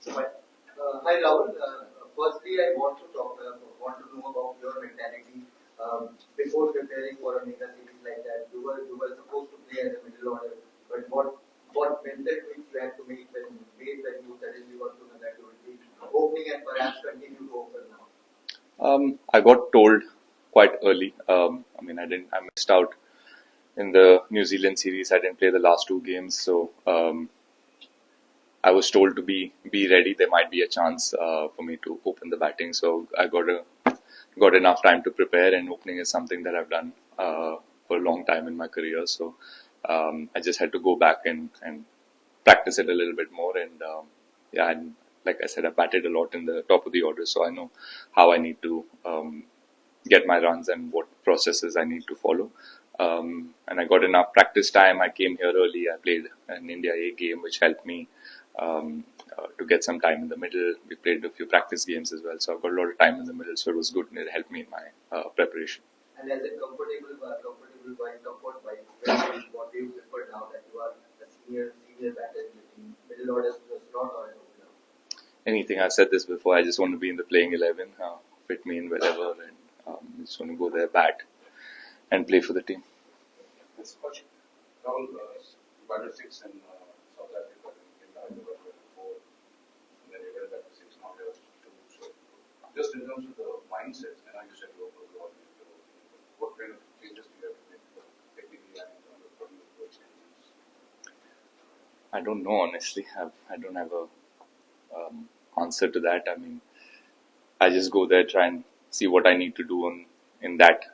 Hi Rahul. Firstly, I want to know about your mentality before preparing for a mega series like that. You were supposed to play as a middle order, but what mental tweaks you had to make when you suddenly got to know that you would be opening and perhaps continue to open now? I got told quite early. I missed out in the New Zealand series. I didn't play the last two games, so I was told to be ready. There might be a chance for me to open the batting, so I got enough time to prepare. And opening is something that I've done for a long time in my career. So I just had to go back and practice it a little bit more. And and like I said, I batted a lot in the top of the order, so I know how I need to get my runs and what processes I need to follow. And I got enough practice time. I came here early. I played an India A game, which helped me to get some time in the middle. We played a few practice games as well, so I got a lot of time in the middle. So it was good, and it helped me in my preparation. And as a comfortable wise, comfort wise, what do you prefer now that you are a senior batter in the team, middle order slot or an opener? Anything. I've said this before. I just want to be in the playing 11. Fit me in wherever, and just want to go there, bat, and play for the team. This question, Rahul, batted six in South Africa in Hyderabad 4, and then you went back to six, now you're 2. So, just in terms of the mindset, and I just said you open the ball, what kind of changes do you have to make technically and in terms of what you approach changes? I don't know, honestly. I don't have a answer to that. I mean, I just go there, try and see what I need to do in that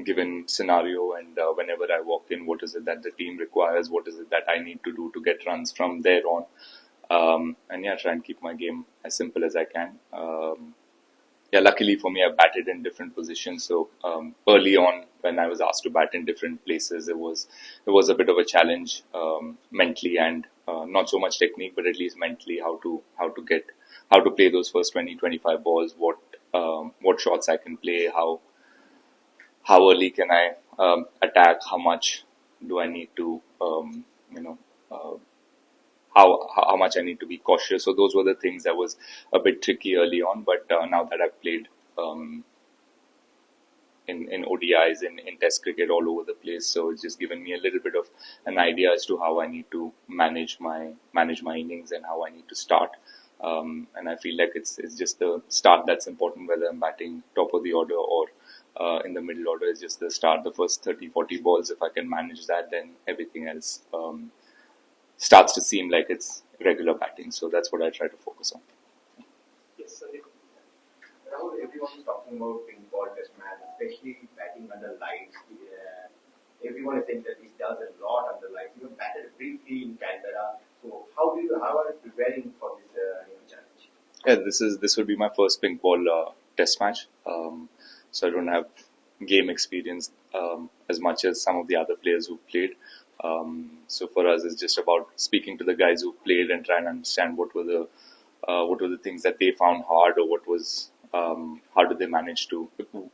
given scenario, and whenever I walk in, what is it that the team requires, what is it that I need to do to get runs from there on, and try and keep my game as simple as I can. Luckily for me, I batted in different positions. So early on, when I was asked to bat in different places, it was a bit of a challenge mentally, and not so much technique, but at least mentally how to play those first 20-25 balls, what shots I can play, how early can I attack, how much do I need to how much I need to be cautious. So those were the things that was a bit tricky early on, but now that I've played in ODIs, in Test cricket all over the place, so it's just given me a little bit of an idea as to how I need to manage my innings and how I need to start. And I feel like it's just the start that's important, whether I'm batting top of the order or in the middle order. Is just the start, the first 30-40 balls. If I can manage that, then everything else starts to seem like it's regular batting. So that's what I try to focus on. Yes, sir. Rahul, everyone is talking about pink ball test match, especially batting under lights. Everyone is saying that he does a lot under lights. You batted briefly in Canberra. So how are you preparing for this challenge? Yeah, this will be my first pink ball test match. So I don't have game experience as much as some of the other players who played. So for us, it's just about speaking to the guys who played and trying to understand what were the things that they found hard, or what was how did they manage to,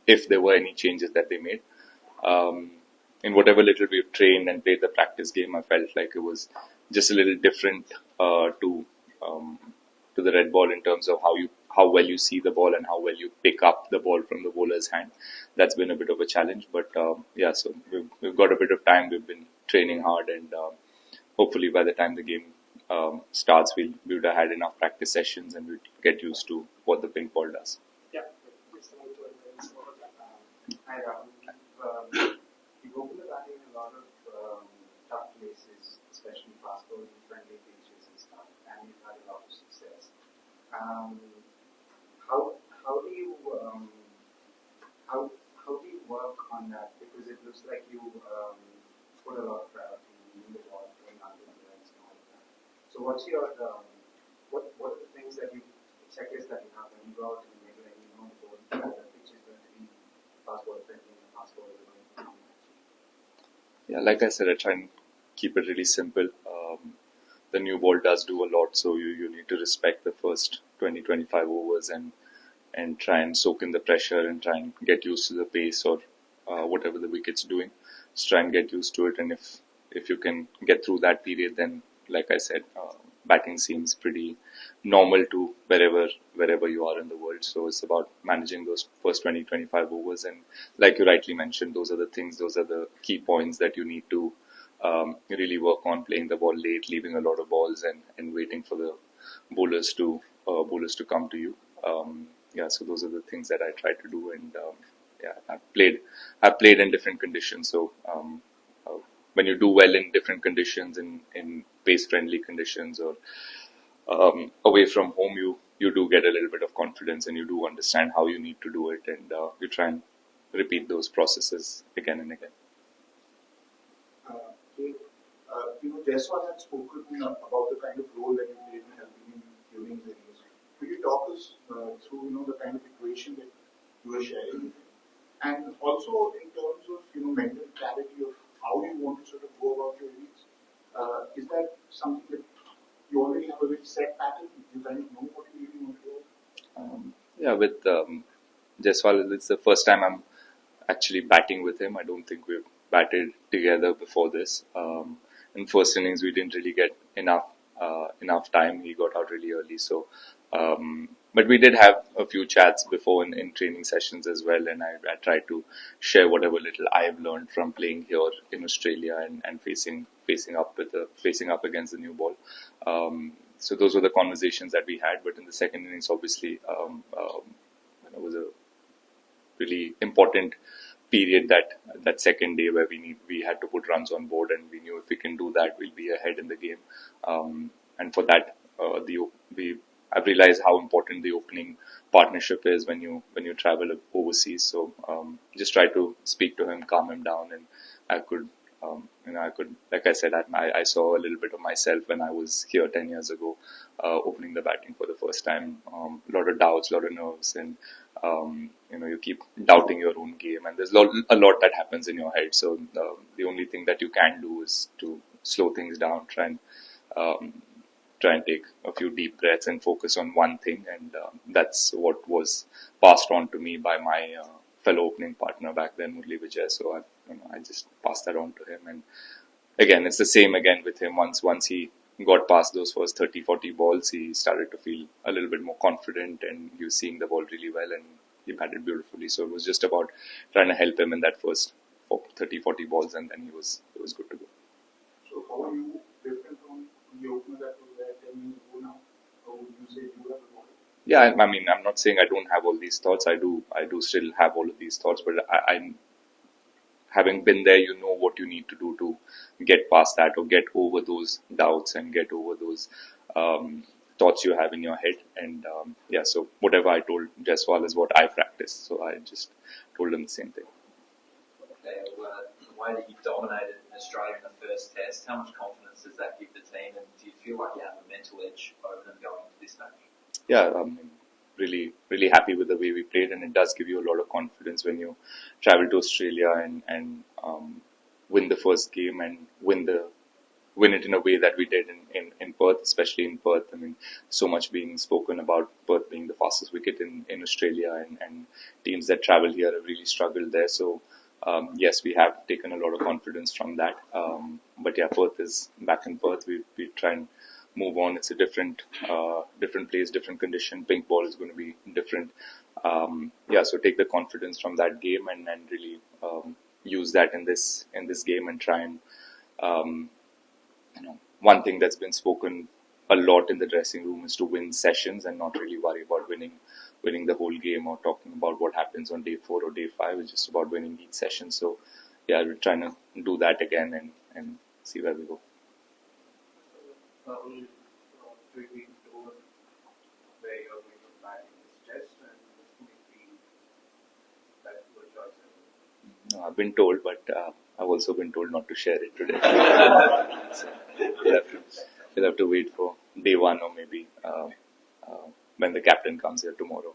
if there were any changes that they made. In whatever little we've trained and played the practice game, I felt like it was just a little different to the red ball in terms of how well you see the ball and how well you pick up the ball from the bowler's hand. That's been a bit of a challenge, but so we've got a bit of time. We've been training hard, and hopefully by the time the game starts, we would have had enough practice sessions and we'd get used to what the pink ball does. Yeah. Hi Rahul. You've opened the batting in a lot of tough places, especially fast bowling friendly pitches and stuff, and you've had a lot of success. How do you work on that? Because it looks like you put a lot of priority in the ball, going under the lens and all of that. So what's your what are the things that checklists that you have when you go out to the middle and you know the pitch is going to be fast ball friendly and the fast ball is going to be Yeah, like I said, I try and keep it really simple. The new ball does do a lot, so you need to respect the first 20-25 overs and try and soak in the pressure and try and get used to the pace or whatever the wicket's doing. Just try and get used to it, and if you can get through that period, then like I said, batting seems pretty normal to wherever you are in the world. So it's about managing those first 20-25 overs, and like you rightly mentioned, those are the key points that you need to really work on: playing the ball late, leaving a lot of balls, and waiting for the bowlers to come to you. So those are the things that I try to do, and I've played in different conditions. So uh, when you do well in different conditions, in pace friendly conditions or away from home, you do get a little bit of confidence, and you do understand how you need to do it, and you try and repeat those processes again and again. Okay. Jaiswal had spoken about the kind of role that you played in helping him during the race. Could you talk us through, the kind of equation that you were sharing with him? And also in terms of, mental clarity of how you want to sort of go about your innings, is that something that you already have a very set pattern? You kind of know what you really want to do? With Jaiswal, it's the first time I'm actually batting with him. I don't think we've batted together before this. In first innings, we didn't really get enough time. He got out really early, so but we did have a few chats before in training sessions as well, and I tried to share whatever little I've learned from playing here in Australia and facing up against the new ball. So those were the conversations that we had. But in the second innings, obviously, it was a really important period that second day where we had to put runs on board, and we knew if we can do that, we'll be ahead in the game. And for that, I've realized how important the opening partnership is when you travel overseas. So just try to speak to him, calm him down, and I could. Like I said, I saw a little bit of myself when I was here 10 years ago, opening the batting for the first time. A lot of doubts, a lot of nerves, and you keep doubting your own game, and there's a lot that happens in your head. So the only thing that you can do is to slow things down, try and take a few deep breaths and focus on one thing, and that's what was passed on to me by my fellow opening partner back then, Murli Vijay. So I just passed that on to him, and again, it's the same again with him. Once he got past those first 30-40 balls, he started to feel a little bit more confident, and he was seeing the ball really well, and he batted beautifully. So it was just about trying to help him in that first 30-40 balls, and then it was good to go. So how are you different from the opener that was there 10 years ago now? How would you say you have evolved? Yeah, I mean, I'm not saying I don't have all these thoughts. I do still have all of these thoughts, but I'm having been there, you know what you need to do to get past that or get over those doubts and get over those thoughts you have in your head. And so whatever I told Jaiswal is what I practice. So I just told him the same thing. Okay, the way that you dominated Australia in the first test, how much confidence does that give the team, and do you feel like you have a mental edge over them going into this match? Yeah, I'm really happy with the way we played, and it does give you a lot of confidence when you travel to Australia and win the first game and win it in a way that we did in Perth, especially in Perth. I mean, so much being spoken about Perth being the fastest wicket in Australia, and teams that travel here have really struggled there. So yes, we have taken a lot of confidence from that. But yeah, Perth is back in Perth. We try and move on. It's a different place, different condition. Pink ball is going to be different. So take the confidence from that game and really use that in this game and try and one thing that's been spoken a lot in the dressing room is to win sessions and not really worry about winning the whole game or talking about what happens on day 4 or day 5. It's just about winning each session. So yeah, we're trying to do that again and see where we go. Rahul, 3 weeks over where you're going to bat in this test, and this may be that your choice. No, I've been told, but I've also been told not to share it today. So we'll have to wait for day 1 or maybe when the captain comes here tomorrow.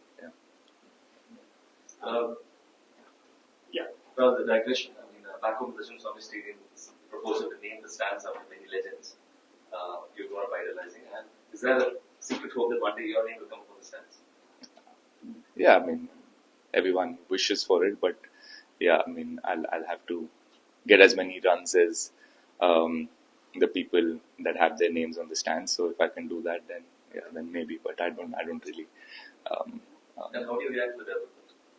Rather the digression, I mean, back home President's obviously been proposal to name the stands after many legends you grew up idolizing. And is there a secret hope that one day your name will come from the stands? Yeah, I mean, everyone wishes for it, but yeah, I mean, I'll have to get as many runs as the people that have their names on the stands. So if I can do that, then yeah, then maybe. But I don't really. Um, And how do you react to the devil?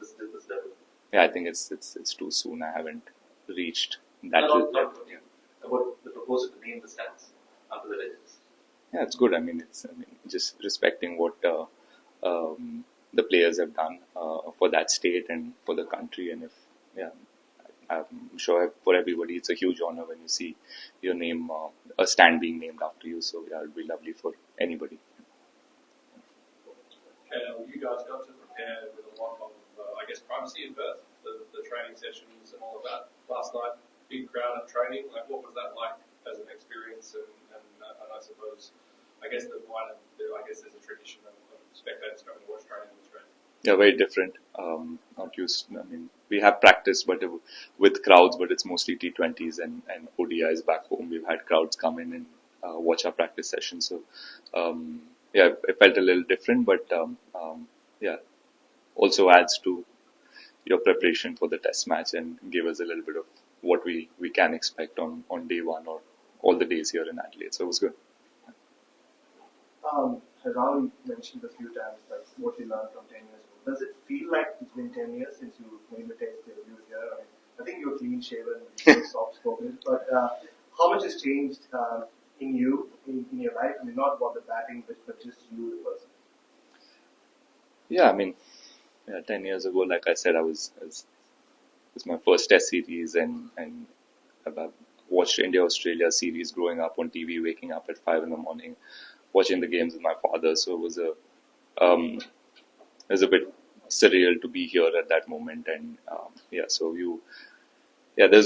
This devil? yeah, I think it's too soon. I haven't reached that. Not Yeah. about the proposal to name the stands after the legends. Yeah, it's good. I mean, just respecting what the players have done for that state and for the country. And if, yeah, I'm sure for everybody, it's a huge honor when you see your name, a stand being named after you. So yeah, it'd be lovely for anybody. KL, you guys got to prepare with a lot of, I guess, privacy in Perth, the training sessions and all of that. Last night, big crowd of training. Like, what was that like as an experience? And I suppose, I guess there's a tradition of spectators coming to watch training on the train. Yeah, very different. Not used. I mean, we have practice, but with crowds, but it's mostly T20s and ODIs back home. We've had crowds come in and watch our practice sessions. So, yeah, it felt a little different, but yeah, also adds to your preparation for the test match and give us a little bit of what we can expect on day one or all the days here in Adelaide. So it was good. Rahul mentioned a few times like what you learned from 10 years ago. Does it feel like it's been 10 years since you made the test debut here? I think you're clean shaven, soft spoken, but how much has changed in you, in your life? I mean, not about the batting, but just you, the person. Yeah, I mean, 10 years ago, like I said, it was my first test series and I've watched India-Australia series growing up on TV, waking up at 5 in the morning, watching the games with my father. So it was a bit surreal to be here at that moment. And there's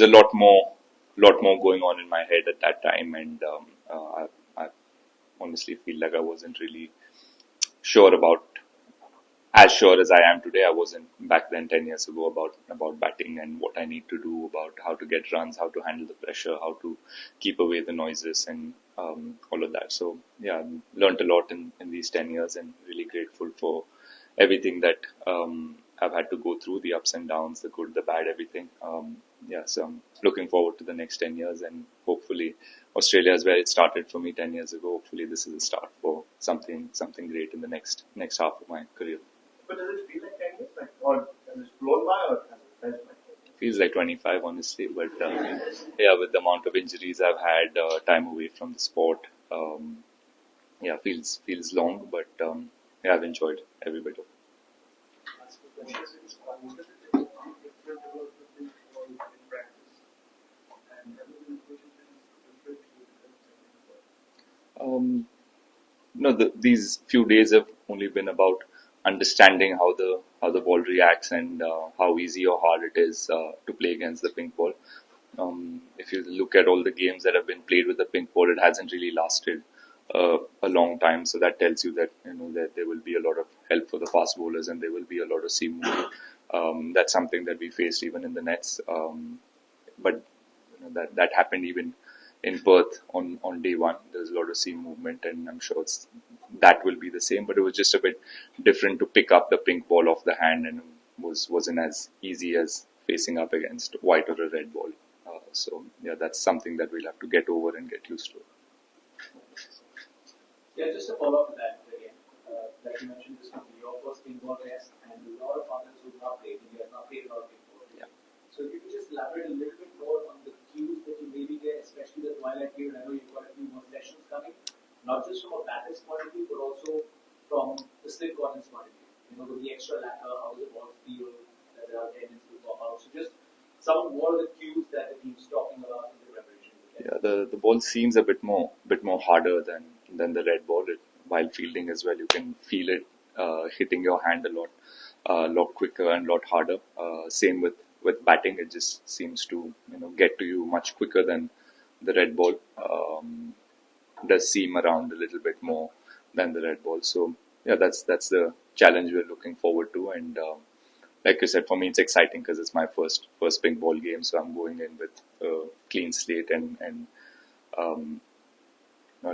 a lot more going on in my head at that time. And I honestly feel like I wasn't really sure as sure as I am today. I wasn't back then 10 years ago about batting and what I need to do, about how to get runs, how to handle the pressure, how to keep away the noises and all of that. So yeah, learned a lot in these 10 years and really grateful for everything that I've had to go through, the ups and downs, the good, the bad, everything. So I'm looking forward to the next 10 years and hopefully Australia is where it started for me 10 years ago. Hopefully this is a start for something great in the next half of my career. But does it feel like 10 years? Or has it flown by or has it felt like 10 years? Feels like 25, honestly. But yeah, with the amount of injuries I've had, time away from the sport, feels long. But I've enjoyed every bit of it. These few days have only been about understanding how the ball reacts and how easy or hard it is to play against the pink ball. If you look at all the games that have been played with the pink ball, it hasn't really lasted a long time. So that tells you that that there will be a lot of help for the fast bowlers and there will be a lot of seam movement. That's something that we faced even in the nets. But that happened even in Perth on day one. There's a lot of seam movement, and I'm sure that will be the same. But it was just a bit different to pick up the pink ball off the hand, and wasn't as easy as facing up against white or a red ball. So that's something that we'll have to get over and get used to. Yeah, just to follow up to that again, like you mentioned, this will be your first pink ball test, and a lot of others who have not played. India has not played a lot of pink ball. Yeah. So if you could just elaborate a little bit more on the cues that you maybe get, especially the twilight period. I know you've got a few more sessions coming, not just from a batter's point of view, but also from the slip corners point of view. With the extra lacquer, how the balls feel, that there are tendencies to pop out. So just some more of the cues that the team's talking about in the preparation. Yeah, the ball seems a bit more harder than the red ball. While fielding as well, you can feel it hitting your hand a lot quicker and a lot harder. Same with batting, it just seems to get to you much quicker than the red ball. Does seam around a little bit more than the red ball. So yeah, that's the challenge we're looking forward to. And like you said, for me it's exciting because it's my first pink ball game, so I'm going in with a clean slate and I'll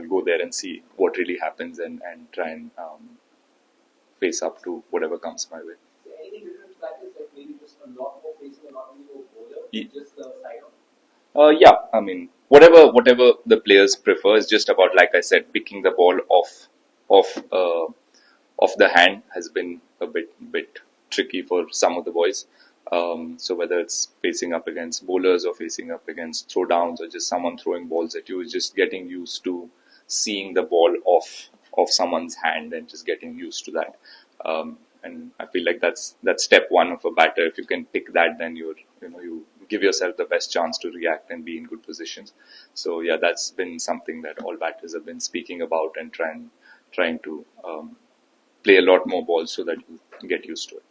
go there and see what really happens and try and face up to whatever comes my way. So anything different practice, like maybe just a lot more facing, a lot more bowler, just the side on? Yeah, I mean, whatever the players prefer is just about, like I said, picking the ball off the hand has been a bit tricky for some of the boys. So whether it's facing up against bowlers or facing up against throwdowns or just someone throwing balls at you, is just getting used to seeing the ball off someone's hand and just getting used to that. And I feel like that's step one of a batter. If you can pick that, then you give yourself the best chance to react and be in good positions. So yeah, that's been something that all batters have been speaking about and trying to play a lot more balls so that you get used to it.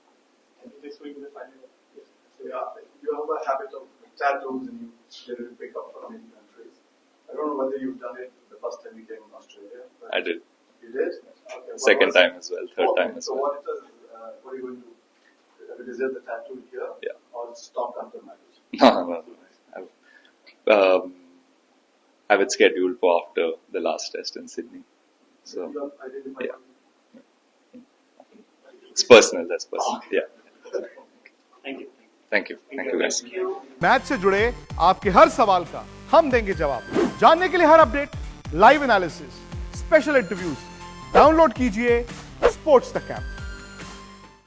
This week in the final. So yeah, you have a habit of tattoos and you generally pick up from many countries. I don't know whether you've done it the first time you came in Australia. But I did. You did? Okay. Second time as well, third time as so well. what are you going to do? Reserve the tattoo here? Yeah. Or stop until matches? No. I have it scheduled for after the last test in Sydney. So You have identified yeah. It's personal, that's personal. Yeah. Thank you. Thank you guys. Match से जुड़े आपके हर सवाल का हम देंगे जवाब। जानने के लिए हर update, live analysis, special interviews download कीजिए स्पोर्ट्स तक ऐप।